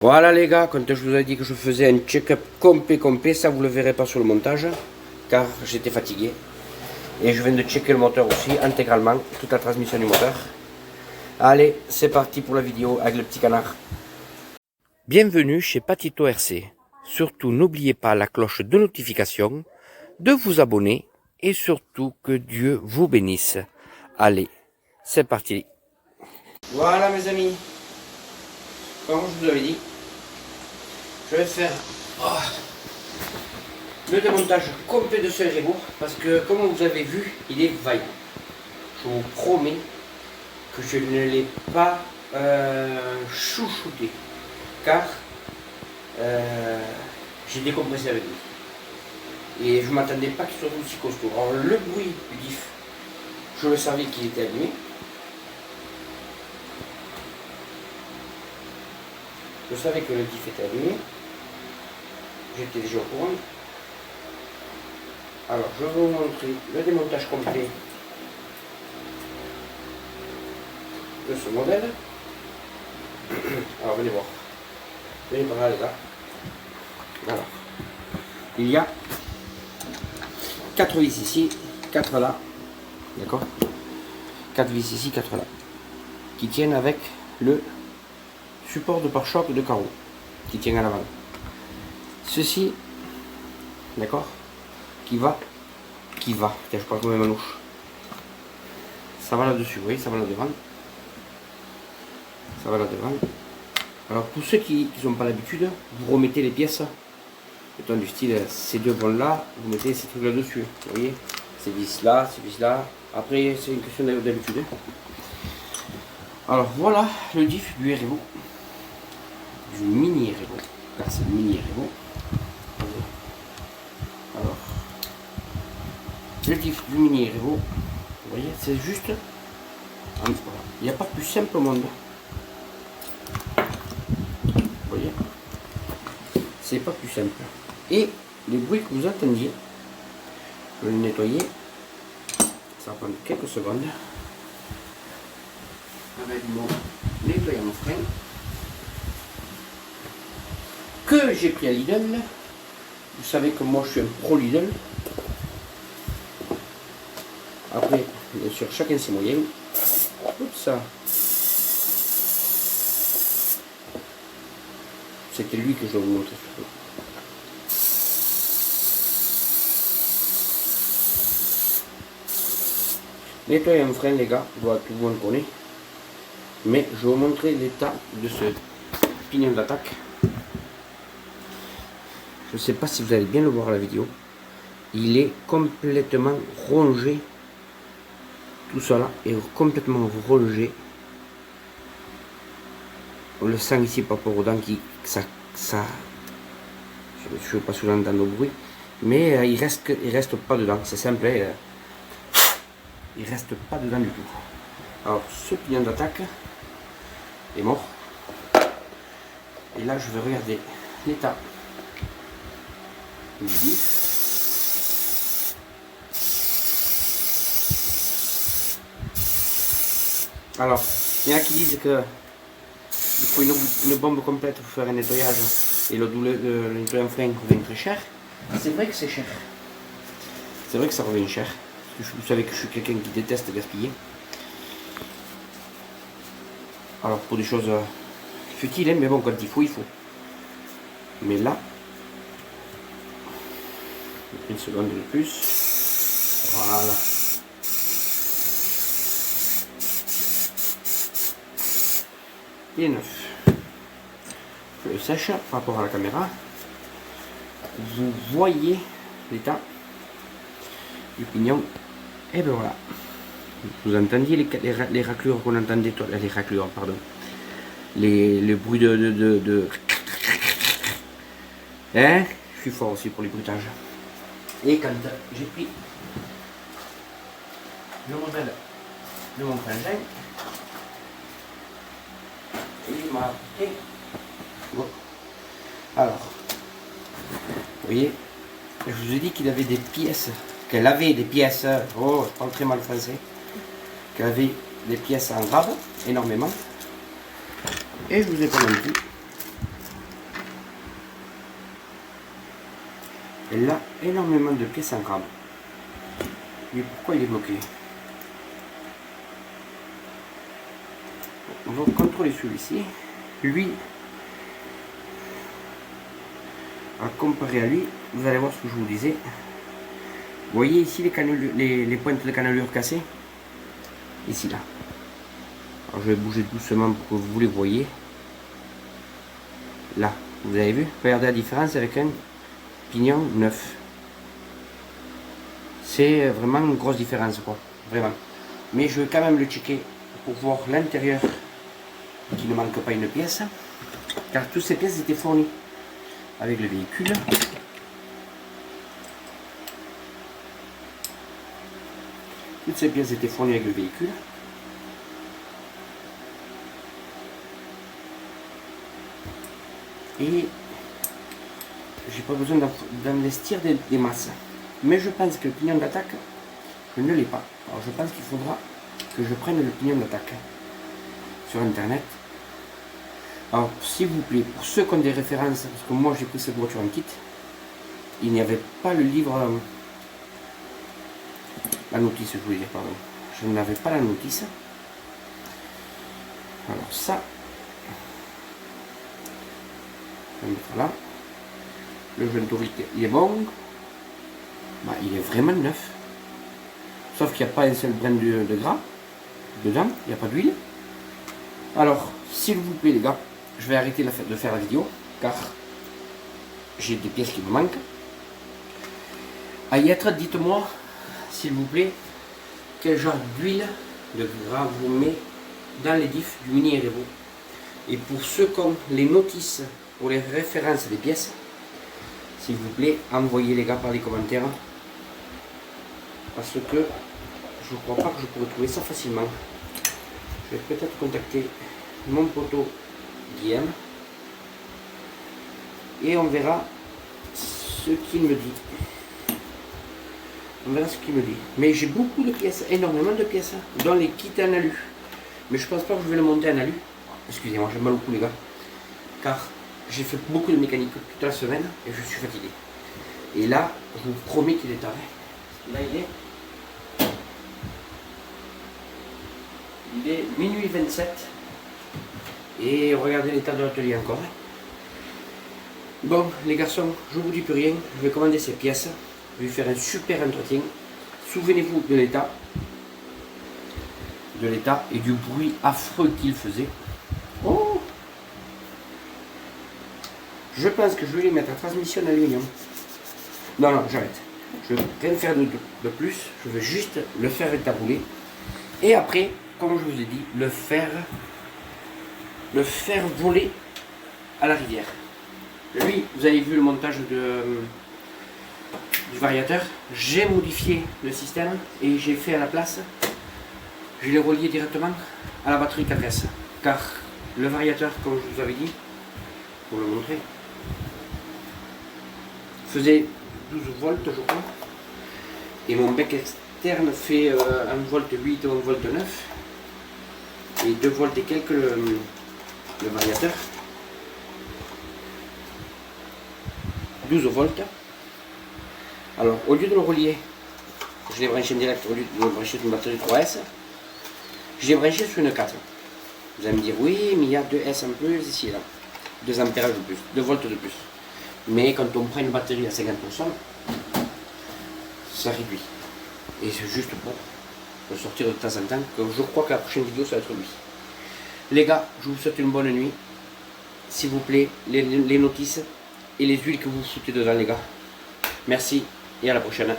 Voilà les gars, quand je vous ai dit que je faisais un check-up complet, ça vous le verrez pas sur le montage, car j'étais fatigué. Et je viens de checker le moteur aussi, intégralement, toute la transmission du moteur. Allez, c'est parti pour la vidéo avec le petit canard. Bienvenue chez Patito RC. Surtout n'oubliez pas la cloche de notification, de vous abonner et surtout que Dieu vous bénisse. Allez, c'est parti. Voilà mes amis, comme je vous avais dit, je vais faire le démontage complet de ce ribot parce que comme vous avez vu, il est vaillant. Je vous promets que je ne l'ai pas chouchouté car j'ai décompressé avec lui. Et je ne m'attendais pas qu'il soit aussi costaud. Alors le bruit du diff, je le savais qu'il était allumé. Je savais que le diff était allumé. J'étais déjà au courant. Alors je vais vous montrer le démontage complet de ce modèle. Alors venez voir. Venez par là les gars. Alors, il y a 4 vis ici, 4 là. D'accord, 4 vis ici, 4 là. Qui tiennent avec le support de pare-choc de carreau. Qui tient à l'avant. Ceci, d'accord, qui va, tiens, je parle comme une manouche. Ça va là-dessus, vous voyez, ça va là-devant. Ça va là-devant. Alors pour ceux qui n'ont pas l'habitude, vous remettez les pièces, étant du style, ces deux bons là, vous mettez ces trucs là-dessus, vous voyez, ces vis là, ces vis là. Après, c'est une question d'habitude. Alors voilà le diff du Ribot, du mini Ribot, car c'est le mini Ribot. Alors, le diff du mini Ribot, vous voyez, c'est juste, il n'y a pas plus simple au monde. Vous voyez, c'est pas plus simple. Et les bruits que vous attendiez, je vais le nettoyer, ça va prendre quelques secondes. Avec mon nettoyant mon frein, que j'ai pris à Lidl. Vous savez que moi je suis un pro Lidl. Après, bien sûr, chacun ses moyens. Oups, ça. C'était lui que je vais vous montrer surtout. Nettoyer un frein, les gars, tout le monde connaît. Mais je vais vous montrer l'état de ce pignon d'attaque. Je ne sais pas si vous allez bien le voir à la vidéo. Il est complètement rongé. Tout cela est complètement rongé. On le sent ici par rapport aux dents qui ça je ne veux pas souvent entendre le bruit, mais il reste pas dedans, c'est simple, il reste pas dedans du tout. Alors ce pignon d'attaque est mort, et là je vais regarder l'état du diff. Alors il y en a qui disent que il faut une bombe complète pour faire un nettoyage et le nettoyant frein revient très cher. C'est vrai que c'est cher. C'est vrai que ça revient cher. Vous savez que je suis quelqu'un qui déteste gaspiller. Alors pour des choses futiles, hein, mais bon, quand il faut, il faut. Mais là, une seconde de plus. Voilà. Il est neuf. Je le sèche par rapport à la caméra. Vous voyez l'état du pignon. Et ben voilà. Vous entendiez les raclures qu'on entendait, les raclures, pardon. Le bruit de... Hein? Je suis fort aussi pour les bruitages. Et quand j'ai pris le modèle de mon frangin, il m'a appliqué. Bon. Alors, vous voyez, je vous ai dit qu'il avait des pièces, qu'elle avait des pièces, oh, je parle très mal français, qu'elle avait des pièces en rab, énormément, et je vous ai pas menti, Elle a énormément de pièces en rame. Mais pourquoi il est bloqué? On va contrôler celui-ci. Lui, à comparer à lui, vous allez voir ce que je vous disais. Vous voyez ici les pointes de cannelure cassées? Ici, là. Alors, je vais bouger doucement pour que vous les voyez. Là, vous avez vu? Regardez la différence avec un pignon neuf. C'est vraiment une grosse différence, quoi. Vraiment. Mais je vais quand même le checker pour voir l'intérieur, qu'il ne manque pas une pièce. Car toutes ces pièces étaient fournies avec le véhicule. Toutes ces pièces étaient fournies avec le véhicule. Et j'ai pas besoin d'investir des masses. Mais je pense que le pignon d'attaque, je ne l'ai pas. Alors je pense qu'il faudra que je prenne le pignon d'attaque sur internet. Alors s'il vous plaît, pour ceux qui ont des références, parce que moi j'ai pris cette voiture en kit, il n'y avait pas le livre, la notice, je voulais dire, pardon. Je n'avais pas la notice. Alors ça, je vais mettre là. Le jeune touriste, il est bon. Bah, il est vraiment neuf. Sauf qu'il n'y a pas un seul brin de gras dedans, il n'y a pas d'huile. Alors, s'il vous plaît les gars, je vais arrêter de faire la vidéo, car j'ai des pièces qui me manquent. À y être, dites-moi, s'il vous plaît, quel genre d'huile de gras vous met dans les diffs du Mini Erevo. Et pour ceux qui ont les notices pour les références des pièces, s'il vous plaît, envoyez les gars par les commentaires. Parce que je ne crois pas que je pourrais trouver ça facilement. Je vais peut-être contacter mon poteau Guillaume. Et on verra ce qu'il me dit. On verra ce qu'il me dit. Mais j'ai beaucoup de pièces, énormément de pièces, dont les kits en alu. Mais je pense pas que je vais le monter en alu. Excusez-moi, j'ai mal au cou les gars. Car j'ai fait beaucoup de mécanique toute la semaine et je suis fatigué. Et là, je vous promets qu'il est tard. Là, il est minuit 27. Et regardez l'état de l'atelier encore. Bon, les garçons, je vous dis plus rien. Je vais commander ces pièces. Je vais faire un super entretien. Souvenez-vous de l'état. Et du bruit affreux qu'il faisait. Oh! Je pense que je vais lui mettre la transmission d'aluminium. Non, non, j'arrête. Je ne vais rien faire de plus. Je vais juste le faire étabouler. Et après, comme je vous ai dit, le faire voler à la rivière. Lui, vous avez vu le montage du variateur. J'ai modifié le système et j'ai fait à la place, je l'ai relié directement à la batterie 4S. Car le variateur, comme je vous avais dit, pour le montrer, faisait 12 volts je crois. Et mon bec externe fait 1 volt 8 ou 1 volt 9. Et 2 volts et quelques le variateur. 12 volts. Alors au lieu de le relier, je l'ai branché en direct, au lieu de le brancher sur une batterie 3S, je l'ai branché sur une 4. Vous allez me dire oui, mais il y a 2 S en plus ici et là. 2 ampérages de plus, 2 volts de plus. Mais quand on prend une batterie à 50%, ça réduit. Et c'est juste pour le sortir de temps en temps, que je crois que la prochaine vidéo ça va être lui. Les gars, je vous souhaite une bonne nuit. S'il vous plaît, les notices et les huiles que vous foutez dedans les gars. Merci et à la prochaine.